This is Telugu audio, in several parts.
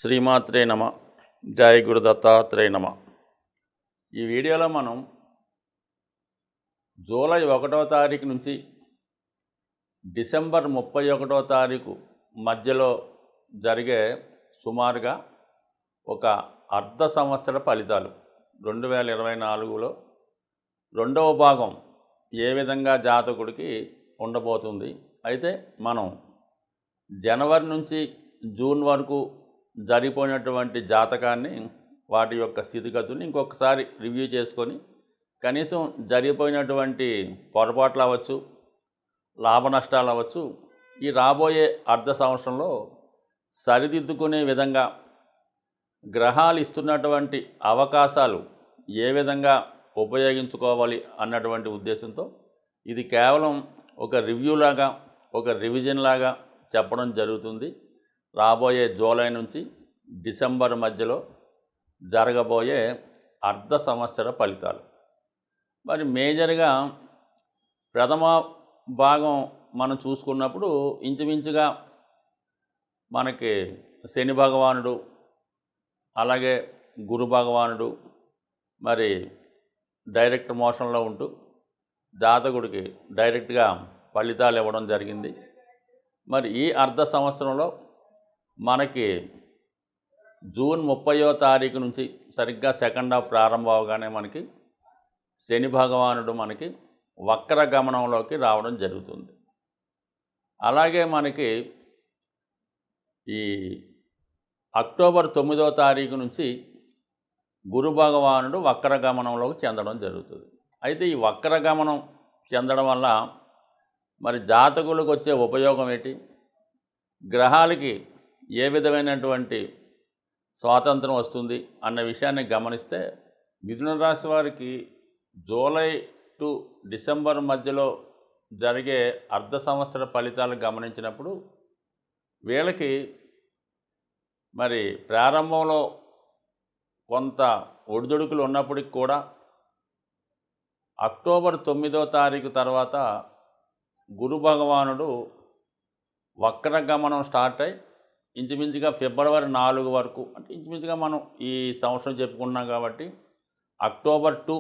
శ్రీమాత్రే నమ. జై గురు దత్తాత్రేయ నమ. ఈ వీడియోలో మనం జూలై 1వ తారీఖు నుంచి డిసెంబర్ 31వ తారీఖు మధ్యలో జరిగే సుమారుగా ఒక అర్ధ సంవత్సర ఫలితాలు 2024లో రెండవ భాగం ఏ విధంగా జాతకుడికి ఉండబోతుంది. అయితే మనం జనవరి నుంచి జూన్ వరకు జరిగిపోయినటువంటి జాతకాన్ని వాటి యొక్క స్థితిగతుల్ని ఇంకొకసారి రివ్యూ చేసుకొని కనీసం జరిగిపోయినటువంటి పొరపాట్లు అవ్వచ్చు, లాభ నష్టాలు అవ్వచ్చు, ఈ రాబోయే అర్ధ సంవత్సరంలో సరిదిద్దుకునే విధంగా గ్రహాలు ఇస్తున్నటువంటి అవకాశాలు ఏ విధంగా ఉపయోగించుకోవాలి అన్నటువంటి ఉద్దేశంతో ఇది కేవలం ఒక రివ్యూ లాగా, ఒక రివిజన్ లాగా చెప్పడం జరుగుతుంది. రాబోయే జూలై నుంచి డిసెంబర్ మధ్యలో జరగబోయే అర్ధ సంవత్సర ఫలితాలు. మరి మేజర్గా ప్రథమ భాగం మనం చూసుకున్నప్పుడు ఇంచుమించుగా మనకి శని భగవానుడు, అలాగే గురు భగవానుడు మరి డైరెక్ట్ మోషన్లో ఉంటూ జాతకుడికి డైరెక్ట్గా ఫలితాలు ఇవ్వడం జరిగింది. మరి ఈ అర్ధ సంవత్సరంలో మనకి జూన్ 30వ తారీఖు నుంచి సరిగ్గా సెకండ్ హాఫ్ ప్రారంభం అవగానే మనకి శని భగవానుడు మనకి వక్ర గమనంలోకి రావడం జరుగుతుంది. అలాగే మనకి ఈ అక్టోబర్ 9వ తారీఖు నుంచి గురు భగవానుడు వక్ర గమనంలోకి చెందడం జరుగుతుంది. అయితే ఈ వక్ర గమనం చెందడం వల్ల మరి జాతకులకు వచ్చే ఉపయోగం ఏంటి, గ్రహాలకి ఏ విధమైనటువంటి స్వాతంత్రం వస్తుంది అన్న విషయాన్ని గమనిస్తే మిథున రాశి వారికి జూలై టు డిసెంబర్ మధ్యలో జరిగే అర్ధ సంవత్సర ఫలితాలు గమనించినప్పుడు వీళ్ళకి మరి ప్రారంభంలో కొంత ఒడిదుడుకులు ఉన్నప్పటికి కూడా అక్టోబర్ 9వ తారీఖు తర్వాత గురు భగవానుడు వక్ర గమనం స్టార్ట్ అయ్యి ఇంచుమించుగా ఫిబ్రవరి 4 వరకు, అంటే ఇంచుమించుగా మనం ఈ సంవత్సరం చెప్పుకున్నాం కాబట్టి అక్టోబర్ టు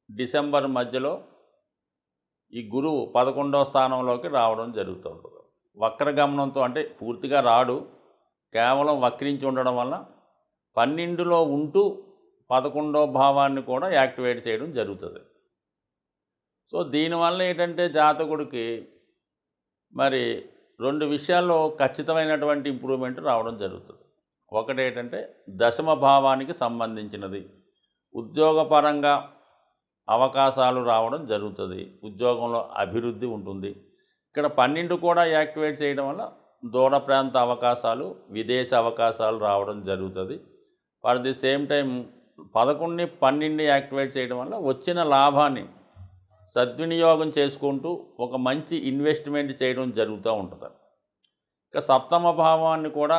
డిసెంబర్ మధ్యలో ఈ గురువు 11వ స్థానంలోకి రావడం జరుగుతుంది. వక్ర గమనంతో అంటే పూర్తిగా రాడు, కేవలం వక్రించి ఉండడం వల్ల 12లో ఉంటూ 11వ భావాన్ని కూడా యాక్టివేట్ చేయడం జరుగుతుంది. సో దీనివల్ల ఏంటంటే జాతకుడికి మరి రెండు విషయాల్లో ఖచ్చితమైనటువంటి ఇంప్రూవ్మెంట్ రావడం జరుగుతుంది. ఒకటి ఏంటంటే దశమ భావానికి సంబంధించినది, ఉద్యోగపరంగా అవకాశాలు రావడం జరుగుతుంది, ఉద్యోగంలో అభివృద్ధి ఉంటుంది. ఇక్కడ 12 కూడా యాక్టివేట్ చేయడం వల్ల దూర ప్రాంత అవకాశాలు, విదేశ అవకాశాలు రావడం జరుగుతుంది. ఫర్ ది సేమ్ టైం 11ని 12 యాక్టివేట్ చేయడం వల్ల వచ్చిన లాభాన్ని సద్వినియోగం చేసుకుంటూ ఒక మంచి ఇన్వెస్ట్మెంట్ చేయడం జరుగుతూ ఉంటుంది. ఇక సప్తమ భావాన్ని కూడా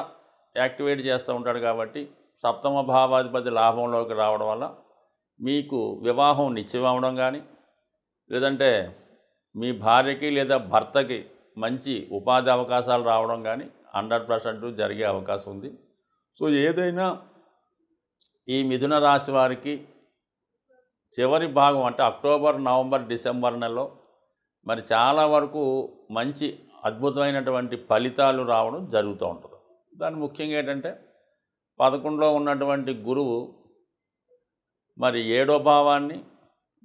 యాక్టివేట్ చేస్తూ ఉంటాడు కాబట్టి సప్తమ భావాధిపతి లాభంలోకి రావడం వల్ల మీకు వివాహం నిశ్చయం అవ్వడం కానీ, లేదంటే మీ భార్యకి లేదా భర్తకి మంచి ఉపాధి అవకాశాలు రావడం కానీ 100% జరిగే అవకాశం ఉంది. సో ఏదైనా ఈ మిథున రాశి వారికి చివరి భాగం అంటే అక్టోబర్, నవంబర్, డిసెంబర్ నెలలో మరి చాలా వరకు మంచి అద్భుతమైనటువంటి ఫలితాలు రావడం జరుగుతూ ఉంటుంది. దాని ముఖ్యంగా ఏంటంటే 11లో ఉన్నటువంటి గురువు మరి 7వ భావాన్ని,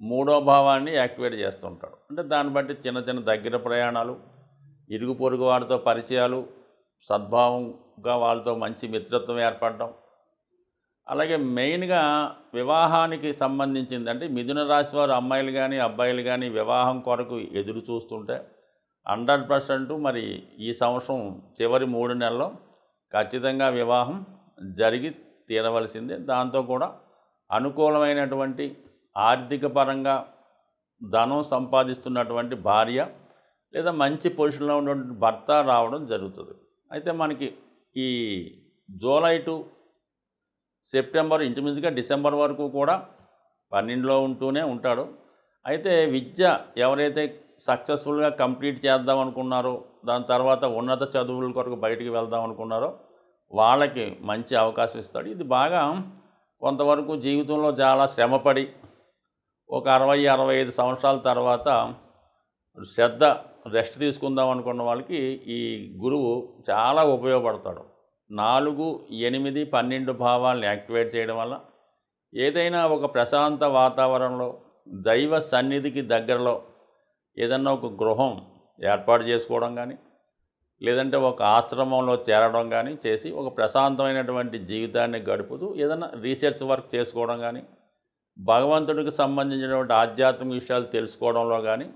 3వ భావాన్ని యాక్టివేట్ చేస్తూ ఉంటాడు. అంటే దాన్ని బట్టి చిన్న చిన్న దగ్గర ప్రయాణాలు, ఇరుగు పొరుగు వారితో పరిచయాలు, సద్భావంగా వాళ్ళతో మంచి మిత్రత్వం ఏర్పడడం, అలాగే మెయిన్గా వివాహానికి సంబంధించింది. అంటే మిథున రాశి వారు అమ్మాయిలు కానీ అబ్బాయిలు కానీ వివాహం కొరకు ఎదురు చూస్తుంటే 100% మరి ఈ సంవత్సరం చివరి 3 నెలల్లో ఖచ్చితంగా వివాహం జరిగి తీరవలసిందే. దాంతో కూడా అనుకూలమైనటువంటి ఆర్థిక పరంగా ధనం సంపాదిస్తున్నటువంటి భార్య లేదా మంచి పొజిషన్లో ఉన్నటువంటి భర్త రావడం జరుగుతుంది. అయితే మనకి ఈ జూలై టు సెప్టెంబర్ ఇంచుమించుగా డిసెంబర్ వరకు కూడా 12లో ఉంటూనే ఉంటాడు. అయితే విద్య ఎవరైతే సక్సెస్ఫుల్గా కంప్లీట్ చేద్దాం అనుకున్నారో, దాని తర్వాత ఉన్నత చదువుల కొరకు బయటికి వెళ్దాం అనుకున్నారో వాళ్ళకి మంచి అవకాశం ఇస్తాడు. ఇది బాగా కొంతవరకు జీవితంలో చాలా శ్రమపడి ఒక 60-65 సంవత్సరాల తర్వాత శ్రద్ధ రెస్ట్ తీసుకుందాం అనుకున్న వాళ్ళకి ఈ గురువు చాలా ఉపయోగపడతాడు. 4, 8, 12 భావాలను యాక్టివేట్ చేయడం వల్ల ఏదైనా ఒక ప్రశాంత వాతావరణంలో దైవ సన్నిధికి దగ్గరలో ఏదన్నా ఒక గృహం ఏర్పాటు చేసుకోవడం కానీ, లేదంటే ఒక ఆశ్రమంలో చేరడం కానీ చేసి ఒక ప్రశాంతమైనటువంటి జీవితాన్ని గడుపుతూ ఏదైనా రీసెర్చ్ వర్క్ చేసుకోవడం కానీ, భగవంతుడికి సంబంధించినటువంటి ఆధ్యాత్మిక విషయాలు తెలుసుకోవడంలో కానీ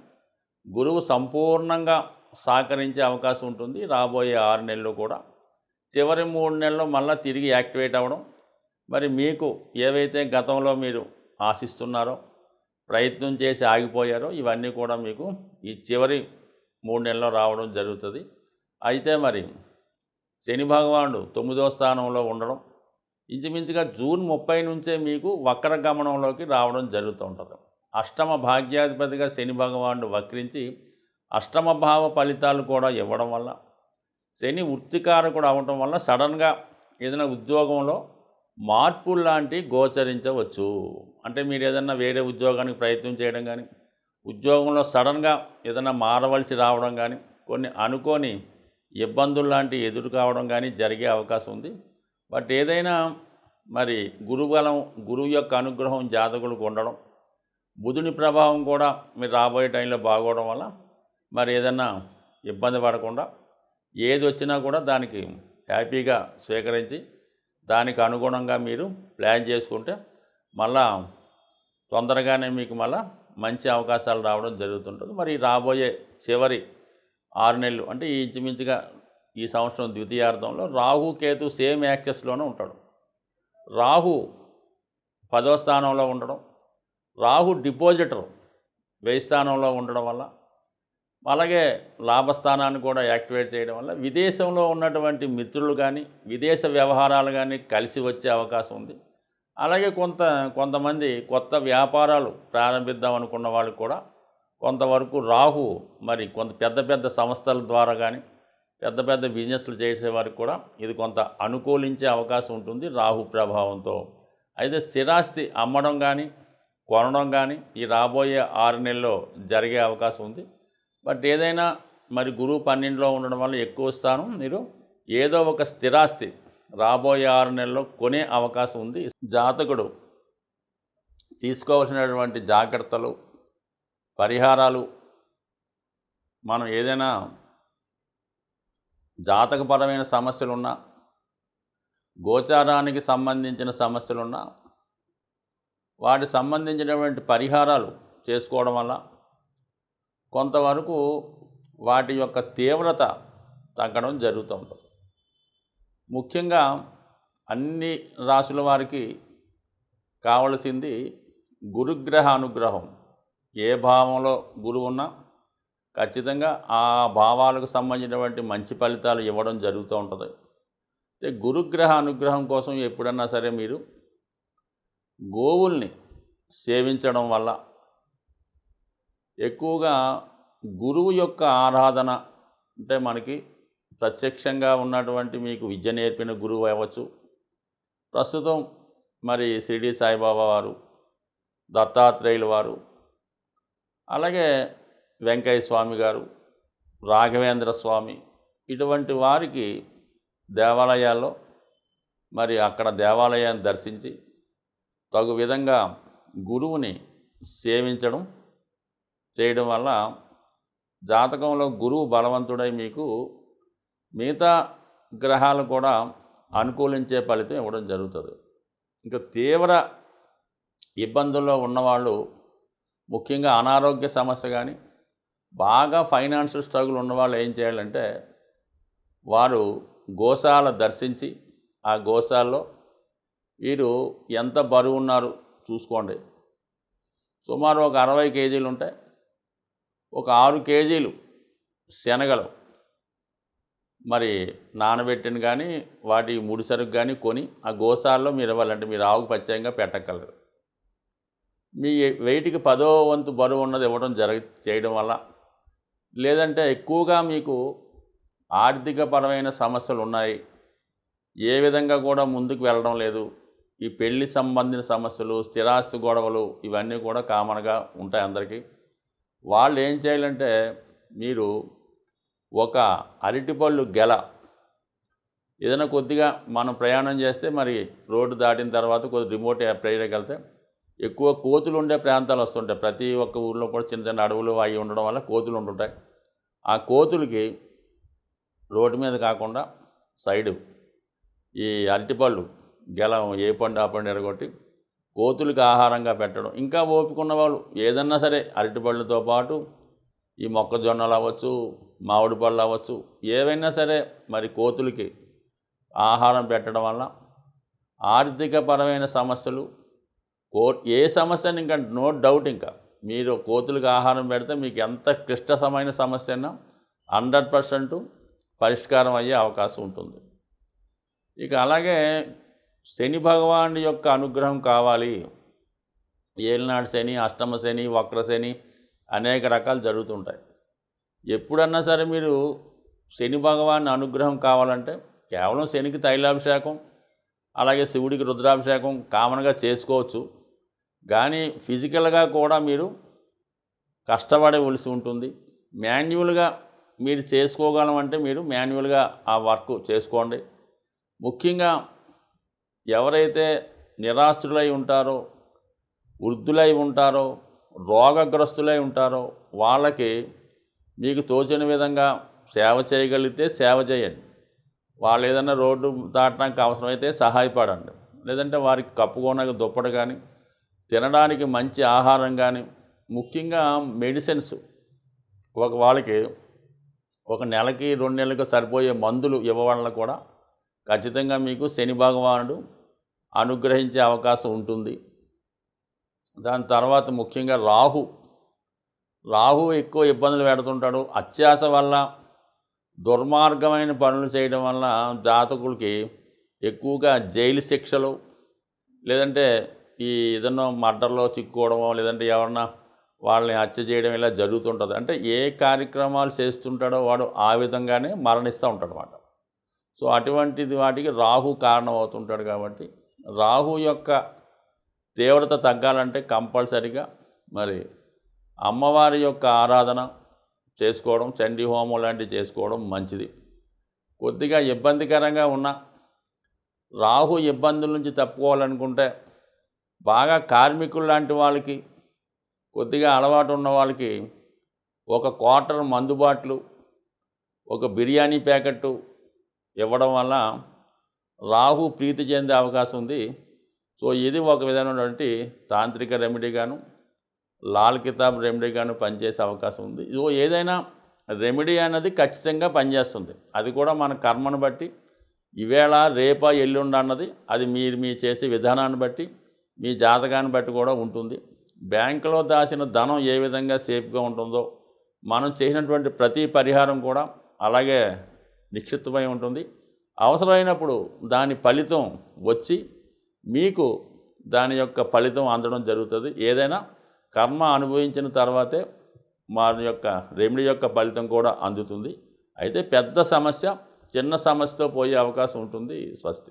గురువు సంపూర్ణంగా సహకరించే అవకాశం ఉంటుంది. రాబోయే 6 నెలలు కూడా చివరి 3 నెలల్లో మళ్ళీ తిరిగి యాక్టివేట్ అవ్వడం, మరి మీకు ఏవైతే గతంలో మీరు ఆశిస్తున్నారో, ప్రయత్నం చేసి ఆగిపోయారో ఇవన్నీ కూడా మీకు ఈ చివరి 3 నెలల్లో రావడం జరుగుతుంది. అయితే మరి శని భగవానుడు 9వ స్థానంలో ఉండడం ఇంచుమించుగా జూన్ 30 నుంచే మీకు వక్ర గమనంలోకి రావడం జరుగుతూ ఉంటుంది. అష్టమ భాగ్యాధిపతిగా శని భగవానుడు వక్రించి అష్టమ భావ ఫలితాలు కూడా ఇవ్వడం వల్ల, శని వృత్తికారకుడు అవ్వడం వల్ల సడన్గా ఏదైనా ఉద్యోగంలో మార్పులు లాంటి గోచరించవచ్చు. అంటే మీరు ఏదైనా వేరే ఉద్యోగానికి ప్రయత్నం చేయడం కానీ, ఉద్యోగంలో సడన్గా ఏదైనా మారవలసి రావడం కానీ, కొన్ని అనుకోని ఇబ్బందులు లాంటి ఎదురు కావడం కానీ జరిగే అవకాశం ఉంది. బట్ ఏదైనా మరి గురుబలం, గురువు యొక్క అనుగ్రహం జాతకులకు ఉండడం, బుధుని ప్రభావం కూడా మీరు రాబోయే టైంలో బాగోవడం వల్ల మరి ఏదన్నా ఇబ్బంది పడకుండా ఏది వచ్చినా కూడా దానికి హ్యాపీగా స్వీకరించి దానికి అనుగుణంగా మీరు ప్లాన్ చేసుకుంటే మళ్ళా తొందరగానే మీకు మళ్ళా మంచి అవకాశాలు రావడం జరుగుతుంటుంది. మరి రాబోయే చివరి 6 నెలలు అంటే ఈ ఇంచుమించుగా ఈ సంవత్సరం ద్వితీయార్థంలో రాహు కేతు సేమ్ యాక్సెస్లోనే ఉంటాడు. రాహు 10వ స్థానంలో ఉండడం, రాహు డిపాజిటర్ 1000 స్థానంలో ఉండడం వల్ల, అలాగే లాభస్థానాన్ని కూడా యాక్టివేట్ చేయడం వల్ల విదేశంలో ఉన్నటువంటి మిత్రులు కానీ, విదేశ వ్యవహారాలు కానీ కలిసి వచ్చే అవకాశం ఉంది. అలాగే కొంతమంది కొత్త వ్యాపారాలు ప్రారంభిద్దాం అనుకున్న వాళ్ళు కూడా కొంతవరకు రాహు మరి పెద్ద పెద్ద సంస్థల ద్వారా కానీ, పెద్ద పెద్ద బిజినెస్లు చేసేవారికి కూడా ఇది కొంత అనుకూలించే అవకాశం ఉంటుంది రాహు ప్రభావంతో. అయితే స్థిరాస్తి అమ్మడం కానీ, కొనడం కానీ ఈ రాబోయే 6 నెలల్లో జరిగే అవకాశం ఉంది. బట్ ఏదైనా మరి గురువు 12లో ఉండడం వల్ల ఎక్కువ స్థానం మీరు ఏదో ఒక స్థిరాస్తి రాబోయే 6 నెలల్లో కొనే అవకాశం ఉంది. జాతకుడు తీసుకోవాల్సినటువంటి జాగ్రత్తలు, పరిహారాలు, మనం ఏదైనా జాతకపరమైన సమస్యలున్నా, గోచారానికి సంబంధించిన సమస్యలున్నా వాటికి సంబంధించినటువంటి పరిహారాలు చేసుకోవడం వల్ల కొంతవరకు వాటి యొక్క తీవ్రత తగ్గడం జరుగుతూ ఉంటుంది. ముఖ్యంగా అన్ని రాశుల వారికి కావలసింది గురుగ్రహ అనుగ్రహం. ఏ భావంలో గురువు ఉన్నా ఖచ్చితంగా ఆ భావాలకు సంబంధించినటువంటి మంచి ఫలితాలు ఇవ్వడం జరుగుతూ ఉంటుంది. గురుగ్రహ అనుగ్రహం కోసం ఎప్పుడన్నా సరే మీరు గోవుల్ని సేవించడం వల్ల, ఎక్కువగా గురువు యొక్క ఆరాధన అంటే మనకి ప్రత్యక్షంగా ఉన్నటువంటి మీకు విద్య నేర్పిన గురువు అవ్వచ్చు, ప్రస్తుతం మరి షిరిడి సాయిబాబా వారు, దత్తాత్రేయుల వారు, అలాగే వెంకయ్య స్వామి గారు, రాఘవేంద్ర స్వామి, ఇటువంటి వారికి దేవాలయాల్లో మరి అక్కడ దేవాలయాన్ని దర్శించి తగు విధంగా గురువుని సేవించడం చేయడం వల్ల జాతకంలో గురువు బలవంతుడై మీకు మిగతా గ్రహాలు కూడా అనుకూలించే ఫలితం ఇవ్వడం జరుగుతుంది. ఇంకా తీవ్ర ఇబ్బందుల్లో ఉన్నవాళ్ళు, ముఖ్యంగా అనారోగ్య సమస్య కానీ, బాగా ఫైనాన్షియల్ స్ట్రగుల్ ఉన్నవాళ్ళు ఏం చేయాలంటే వారు గోశాల దర్శించి ఆ గోశాలలో వీరు ఎంత బరువు ఉన్నారు చూసుకోండి. సుమారు ఒక 60 కేజీలు ఉంటాయి. ఒక 6 కేజీలు శనగలు మరి నానబెట్టిన కానీ వాటి ముడిసరుకు కానీ కొని ఆ గోశాలలో మీరు ఇవ్వాలంటే మీరు ఆవుకు ప్రత్యేకంగా పెట్టగలరు. మీ వెయిట్కి 10వ వంతు బరువు ఉన్నది ఇవ్వడం చేయడం వల్ల, లేదంటే ఎక్కువగా మీకు ఆర్థికపరమైన సమస్యలు ఉన్నాయి, ఏ విధంగా కూడా ముందుకు వెళ్ళడం లేదు. ఈ పెళ్లి సంబంధించిన సమస్యలు, స్థిరాస్తి గొడవలు ఇవన్నీ కూడా కామన్‌గా ఉంటాయి అందరికీ. వాళ్ళు ఏం చేయాలంటే మీరు ఒక అరటిపళ్ళు గెల ఏదైనా కొద్దిగా మనం ప్రయాణం చేస్తే మరి రోడ్డు దాటిన తర్వాత కొద్దిగా రిమోట్ ఏరియాకి వెళ్తే ఎక్కువ కోతులు ఉండే ప్రాంతాలు వస్తుంటాయి. ప్రతి ఒక్క ఊర్లో కూడా చిన్న చిన్న అడవులు అవి ఉండడం వల్ల కోతులు ఉంటుంటాయి. ఆ కోతులకి రోడ్డు మీద కాకుండా సైడు ఈ అరటిపళ్ళు గెలం ఏ పండు ఆ పండు ఎరగొట్టి కోతులకి ఆహారంగా పెట్టడం. ఇంకా ఓపిక ఉన్న వాళ్ళు ఏదన్నా సరే అరటిపళ్ళతో పాటు ఈ మొక్కజొన్నలు అవ్వచ్చు, మామిడి పళ్ళు అవ్వచ్చు, ఏవైనా సరే మరి కోతులకి ఆహారం పెట్టడం వల్ల ఆర్థికపరమైన సమస్యలు ఏ సమస్యని ఇంకా నో డౌట్ ఇంకా మీరు కోతులకు ఆహారం పెడితే మీకు ఎంత క్లిష్టమైన సమస్య అయినా 100% పరిష్కారం అయ్యే అవకాశం ఉంటుంది. ఇక అలాగే శని భగవానుడి యొక్క అనుగ్రహం కావాలి. ఏలినాడు శని, అష్టమ శని, వక్ర శని అనేక రకాలు జరుగుతుంటాయి. ఎప్పుడన్నా సరే మీరు శని భగవాన్ అనుగ్రహం కావాలంటే కేవలం శనికి తైలాభిషేకం, అలాగే శివుడికి రుద్రాభిషేకం కామన్గా చేసుకోవచ్చు. కానీ ఫిజికల్గా కూడా మీరు కష్టపడవలసి ఉంటుంది. మాన్యువల్గా మీరు చేసుకోగలమంటే మీరు మాన్యువల్గా ఆ వర్క్ చేసుకోండి. ముఖ్యంగా ఎవరైతే నిరాశ్రులై ఉంటారో, వృద్ధులై ఉంటారో, రోగగ్రస్తులై ఉంటారో వాళ్ళకి మీకు తోచిన విధంగా సేవ చేయగలిగితే సేవ చేయండి. వాళ్ళు ఏదైనా రోడ్డు దాటడానికి అవసరమైతే సహాయపడండి. లేదంటే వారికి కప్పుకోనక దుప్పటి కానీ, తినడానికి మంచి ఆహారం కానీ, ముఖ్యంగా మెడిసిన్స్ వాళ్ళకి ఒక నెలకి 2 నెలలకు సరిపోయే మందులు ఇవ్వడం కూడా ఖచ్చితంగా మీకు శని భగవానుడు అనుగ్రహించే అవకాశం ఉంటుంది. దాని తర్వాత ముఖ్యంగా రాహు ఎక్కువ ఇబ్బందులు పెడుతుంటాడు. అత్యాశ వల్ల దుర్మార్గమైన పనులు చేయడం వల్ల జాతకులకి ఎక్కువగా జైలు శిక్షలు, లేదంటే ఈ ఏదన్నా మర్డర్లో చిక్కుకోవడమో, లేదంటే ఎవరన్నా వాళ్ళని హత్య చేయడం ఇలా జరుగుతుంటుంది. అంటే ఏ కార్యక్రమాలు చేస్తుంటాడో వాడు ఆ విధంగానే మరణిస్తూ ఉంటాడు అన్నమాట. సో అటువంటిది వాటికి రాహు కారణం అవుతుంటాడు. కాబట్టి రాహు యొక్క తీవ్రత తగ్గాలంటే కంపల్సరిగా మరి అమ్మవారి యొక్క ఆరాధన చేసుకోవడం, చండీ హోమం లాంటివి చేసుకోవడం మంచిది. కొద్దిగా ఇబ్బందికరంగా ఉన్న రాహు ఇబ్బందుల నుంచి తప్పుకోవాలనుకుంటే బాగా కార్మికులు లాంటి వాళ్ళకి, కొద్దిగా అలవాటు ఉన్న వాళ్ళకి ఒక క్వార్టర్ మందు బాటిలు, ఒక బిర్యానీ ప్యాకెట్టు ఇవ్వడం వల్ల రాహు ప్రీతి చెందే అవకాశం ఉంది. సో ఇది ఒక విధమైనటువంటి తాంత్రిక రెమెడీగాను, లాల్ కితాబ్ రెమెడీగాను పనిచేసే అవకాశం ఉంది. సో ఏదైనా రెమెడీ అనేది ఖచ్చితంగా పనిచేస్తుంది. అది కూడా మన కర్మను బట్టి, ఈవేళ రేపా ఎల్లుండి అన్నది అది మీరు మీ చేసే విధానాన్ని బట్టి, మీ జాతకాన్ని బట్టి కూడా ఉంటుంది. బ్యాంకులో దాచిన ధనం ఏ విధంగా సేఫ్గా ఉంటుందో మనం చేసినటువంటి ప్రతి పరిహారం కూడా అలాగే నిక్షిప్తమై ఉంటుంది. అవసరమైనప్పుడు దాని ఫలితం వచ్చి మీకు దాని యొక్క ఫలితం అందడం జరుగుతుంది. ఏదైనా కర్మ అనుభవించిన తర్వాతే మా యొక్క రెమెడీ యొక్క ఫలితం కూడా అందుతుంది. అయితే పెద్ద సమస్య చిన్న సమస్యతో పోయే అవకాశం ఉంటుంది. స్వస్తి.